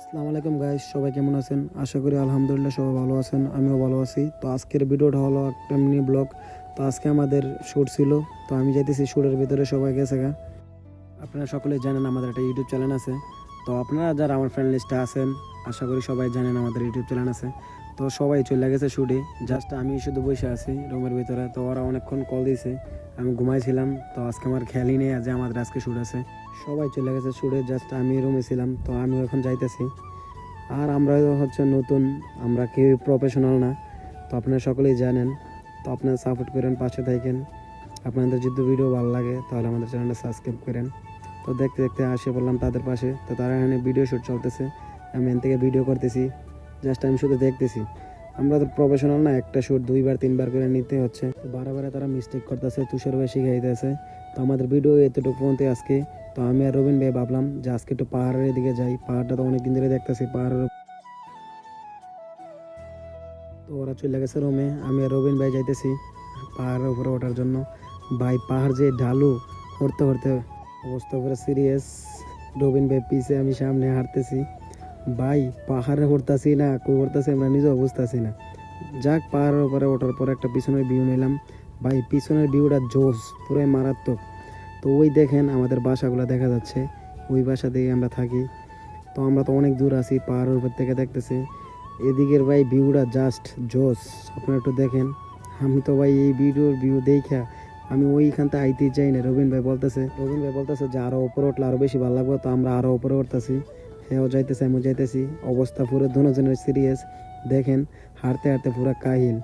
আসসালামু আলাইকুম গাইস, সবাই কেমন আছেন? আশা করি আলহামদুলিল্লাহ সবাই ভালো আছেন, আমিও ভালো আছি। তো আজকের ভিডিওটা হলো একটা মিনি ব্লগ। তো আজকে আমাদের শ্যুট ছিল, তো আমি যাইতেছি শ্যুটের ভিতরে, সবাই গেছে গা। আপনারা সকলেই জানেন আমাদের একটা ইউটিউব চ্যানেল আছে। তো আপনারা যারা আমার ফ্রেন্ড লিস্টে আছেন, আশা করি সবাই জানেন আমাদের ইউটিউব চ্যানেল আছে। তো সবাই চলে গেছে শ্যুটে, জাস্ট আমি শুধু বসে আছি রুমের ভিতরে। তো ওরা অনেকক্ষণ কল দিয়েছে, আমি ঘুমাইছিলাম। তো আজকে আমার খেয়ালই নেই যে আমাদের আজকে শ্যুট আছে। সবাই চলে গেছে শ্যুটে, জাস্ট আমি রুমে ছিলাম। তো আমিও এখন যাইতেছি। আর আমরা হচ্ছে নতুন, আমরা কেউ প্রফেশনাল না। তো আপনারা সকলেই জানেন। তো আপনারা সাপোর্ট করেন, পাশে থাকেন। আপনাদের যদি ভিডিও ভালো লাগে তাহলে আমাদের চ্যানেলটা সাবস্ক্রাইব করেন। তো দেখতে দেখতে আসে বললাম তাদের পাশে। তো তারা এখানে ভিডিও শ্যুট চলতেছে, আমি এখান থেকে ভিডিও করতেছি, জাস্ট আমি শুধু দেখতেছি। আমরা তো প্রফেশনাল না, একটা শ্যুট দুইবার তিনবার করে নিতে হচ্ছে। তো বারে বারে তারা মিস্টেক করতেছে, তুষার ভাই শিখাইতেছে। তো আমাদের ভিডিও এতটুকু পর্যন্ত আজকে। তো আমি আর রবিন ভাই ভাবলাম যে আজকে একটু পাহাড়ের দিকে যাই, পাহাড়টা তো অনেকদিন ধরে দেখতেছি পাহাড়ের। তো ওরা চলে গেছে রুমে, আমি আর রবিন ভাই যাইতেছি পাহাড়ের উপরে ওঠার জন্য। ভাই পাহাড় যে ঢালু, উঠতে উঠতে অবস্থা পুরো সিরিয়াস। রবিন ভাই পিছে, আমি সামনে হাঁটতেছি। ভাই পাহাড়ে উঠতেছি না, কই উঠতেছি আমরা নিজেও বুঝতেছি না। যাক, পাহাড়ের উপরে ওঠার পর একটা পিছনের ভিউ নিলাম। ভাই পিছনের ভিউটা জোস, পুরাই মারাত্মক। তো ওই দেখেন আমাদের বাসাগুলো দেখা যাচ্ছে, ওই বাসা দিয়ে আমরা থাকি। তো আমরা তো অনেক দূর আছি, পাহাড়ের উপর থেকে দেখতেছি এদিকের ভাই ভিউটা জাস্ট জোস। আপনারা একটু দেখেন। আমি তো ভাই এই ভিডিওর ভিউ দেখা আমি ওইখান থেকে আইতেই চাই না। রবিন ভাই বলতেছে যে আরো উপরে উঠলে আরো বেশি ভালো লাগবে। তো আমরা আরো উপরে উঠতেছি, হ্যাঁ যাইতেছি, আমিও যাইতেছি। অবস্থা পুরো দুজনের সিরিয়াস। দেখেন হাঁটতে হাঁটতে পুরো কাহিল।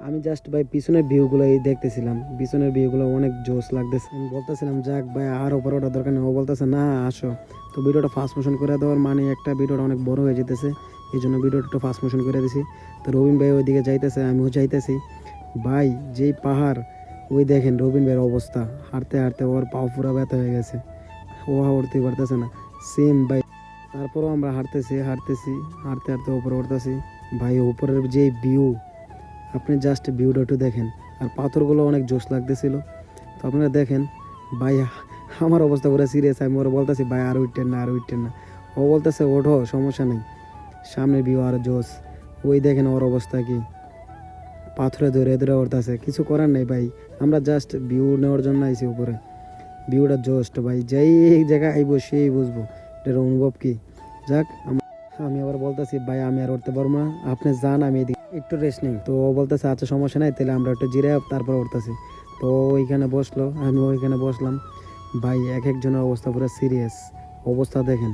আমি জাস্ট ভাই পিছনের ভিউগুলো এই দেখতেছিলাম, পিছনের ভিউগুলো অনেক জোস লাগতেছে। আমি বলতেছিলাম যাক ভাই আর উপরে ওঠার দরকার নেই। ও বলতেছে না আসো। তো ভিডিওটা ফাস্ট মোশন করে দেওয়ার মানে একটা ভিডিওটা অনেক বড় হয়ে যেতেছে, এই জন্য ভিডিওটা একটু ফাস্ট মোশন করে দিছি। তো রবিন ভাই ওইদিকে যাইতেছে, আমিও যাইতেছি। ভাই যেই পাহাড়, ওই দেখেন রবিন ভাইয়ের অবস্থা, হাঁটতে হাঁটতে ওর পাও পুরো ব্যথা হয়ে গেছে, ও উঠতে পারতেছে না। সেম ভাই। তারপরও আমরা হাঁটতেছি হাঁটতেছি, হাঁটতে হাঁটতে উপরে উঠতেছি। ভাই উপরের যে ভিউ, আপনি জাস্ট ভিউটা একটু দেখেন। আর পাথরগুলো অনেক জোশ লাগতেছিল। তো আপনারা দেখেন ভাই, আমার অবস্থা পুরো সিরিয়াস। আমি ওরা বলতেছি ভাই আর উঠতেন না, আর উঠতেন না। ও বলতেছে ওঠো, সমস্যা নেই, সামনে ভিউ আর জোশ। ওই দেখেন ওর অবস্থা কি, পাথরে ধরে ধরে উঠতেছে। কিছু করার নেই ভাই, আমরা জাস্ট ভিউ নেওয়ার জন্য আইছি উপরে। ভিউটা জোস্ট ভাই, যেই এই জায়গায় আইব সেই বুঝবো এটার অনুভব কি। যাক, আমি আবার বলতেছি ভাই আমি আর উঠতে পারবো না, আপনি যান, আমি এদিকে একটু রেস্ট নিই। তো ও বলতেছে আচ্ছা সমস্যা নাই, তাহলে আমরা একটু জিরে তারপর উঠতেছি। তো ওইখানে বসলো, আমি ওইখানে বসলাম। ভাই এক একজনের অবস্থা পুরো সিরিয়াস, অবস্থা দেখেন।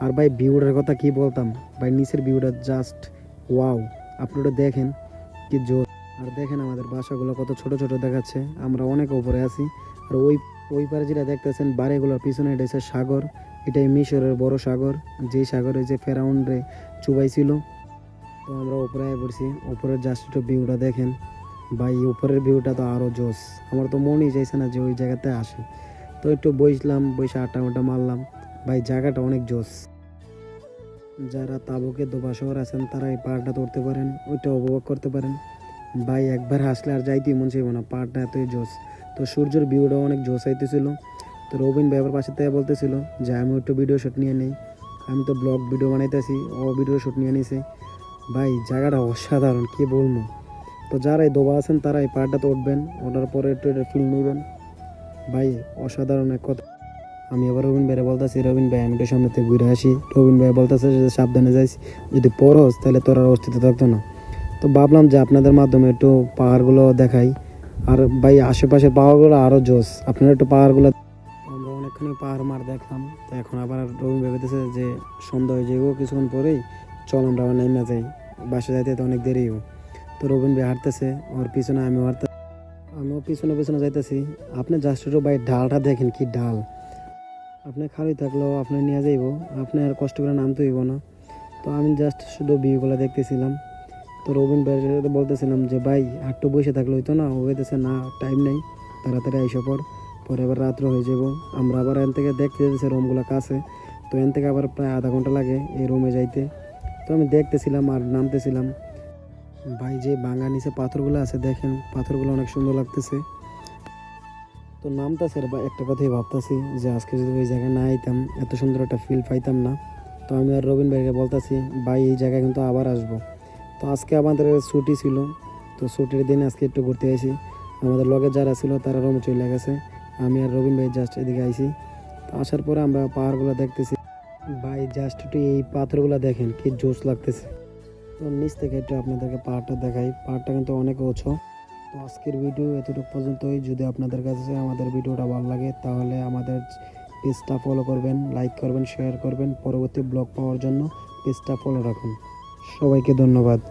আর ভাই ভিউটার কথা কি বলতাম, ভাই নিচের ভিউটা জাস্ট ওয়াও। আপনি ওটা দেখেন কি জোর। আর দেখেন আমাদের বাসাগুলো কত ছোট ছোট দেখাচ্ছে, আমরা অনেক উপরে আছি। আর ওই ওই পারে যেটা দেখতেছেন বাড়িগুলোর পিছনে, এটা হচ্ছে সাগর। এটাই মিশরের বড় সাগর, যেই সাগরে যে ফেরাউন রে চুবাইছিল। তো আমরা উপরে আয় পড়ছি, উপরের জাস্ট একটু ভিউটা দেখেন। ভাই উপরের ভিউটা তো আরও জোস, আমার তো মনই চাইছে না যে ওই জায়গাতে আসি। তো একটু বসলাম, বসে আটা মোটা মারলাম। ভাই জায়গাটা অনেক জোস। যারা তাবুকে দোবা শহর আছেন তারা এই পাহাড়টা ধরতে পারেন, ওইটা উপভোগ করতে পারেন। ভাই একবার হাসলে আর যাইতেই মন চাইব না, পাহাড়টা এতই জোস। তো সূর্যের ভিউটাও অনেক জোস আইতেছিল। তো রবিন ভাই আবার পাশে থেকে বলতেছিল যে আমি একটু ভিডিও শ্যুট নিয়ে নেই। আমি তো ব্লগ ভিডিও বানাইতেছি, ও ভিডিও শ্যুট নিয়ে নিছে। ভাই জায়গাটা অসাধারণ, কি বলবো। তো যারা এই দোবা আছেন তারা এই পাহাড়টাতে উঠবেন, ওঠার পরে একটু এটা ফিল নেবেন। ভাই অসাধারণ এক কথা। আমি আবার রবিন ভাইরে বলতেছি রবিন ভাই আমি একটু সামনে থেকে ঘুরে আসি। রবিন ভাই বলতেছে যে সাবধানে যাইস, যদি পড়স তাহলে তোর আর অস্তিত্ব থাকতো না। তো ভাবলাম যে আপনাদের মাধ্যমে একটু পাহাড়গুলো দেখাই। আর ভাই আশেপাশের পাহাড়গুলো আরও জোস, আপনারা একটু পাহাড়গুলো। আমরা অনেকখানি পাহাড় মার দেখলাম। তো এখন আবার রবিন ভেবেতেছে যে সন্ধ্যা হয়ে যাবো কিছুক্ষণ পরেই, চল আমরা আবার নেমে যাই, বাসা যাইতে তো অনেক দেরি হবো। তো রবিন ভাই হাঁটতেছে, ওর পিছনে আমিও পিছনে পিছনে যাইতেছি। আপনি জাস্ট একটু ভাই ঢালটা দেখেন, কি ঢাল। আপনি খালি থাকলেও আপনি নিয়ে যাইব, আপনি আর কষ্ট করে নামতে হইব না। তো আমি জাস্ট শুধু ভিউগুলো দেখতেছিলাম। তো রবিন ভাইয়ের সাথে বলতেছিলাম যে ভাই একটু বসে থাকলে হইতো না, ও হইতেছে না টাইম নেই, তাড়াতাড়ি আইসো পরে আবার রাত্র হয়ে যাব। আমরা আবার এখান থেকে দেখতে যেতেছি রুমগুলো কাছে। তো এখান থেকে আবার প্রায় আধা ঘন্টা লাগে এই রুমে যাইতে। তো আমি দেখতেছিলাম আর নামতেছিলাম। ভাই যে ভাঙা নিচে পাথরগুলো আছে দেখেন, পাথরগুলো অনেক সুন্দর লাগতেছে। তো নামতেছে আর একটা কথাই ভাবতেছি যে আজকে যদি ওই জায়গায় না আইতাম এত সুন্দর একটা ফিল পাইতাম না। তো আমি আর রবিন ভাইকে বলতেছি ভাই এই জায়গায় কিন্তু আবার আসবো। তো আজকে আমাদের ছুটি ছিল, তো ছুটির দিন আজকে একটু ঘুরতে আসি। আমাদের লগে যারা ছিল তারা রুমে চলে গেছে, আমি আর রবিন ভাই জাস্ট এদিকে আইছি। তো আসার পরে আমরা পাহাড়গুলো দেখতেছি। ভাই জাস্ট একটু এই পাথরগুলো দেখেন কি জোশ লাগতেছে। তো নিচ থেকে একটু আপনাদেরকে পাহাড়টা দেখাই, পাহাড়টা কিন্তু অনেক উঁচু। তো আজকের ভিডিও এতটুকু পর্যন্তই। যদি আপনাদের কাছে আমাদের ভিডিওটা ভালো লাগে তাহলে আমাদের পেজটা ফলো করবেন, লাইক করবেন, শেয়ার করবেন। পরবর্তী ব্লগ পাওয়ার জন্য পেজটা ফলো রাখুন। সবাইকে ধন্যবাদ।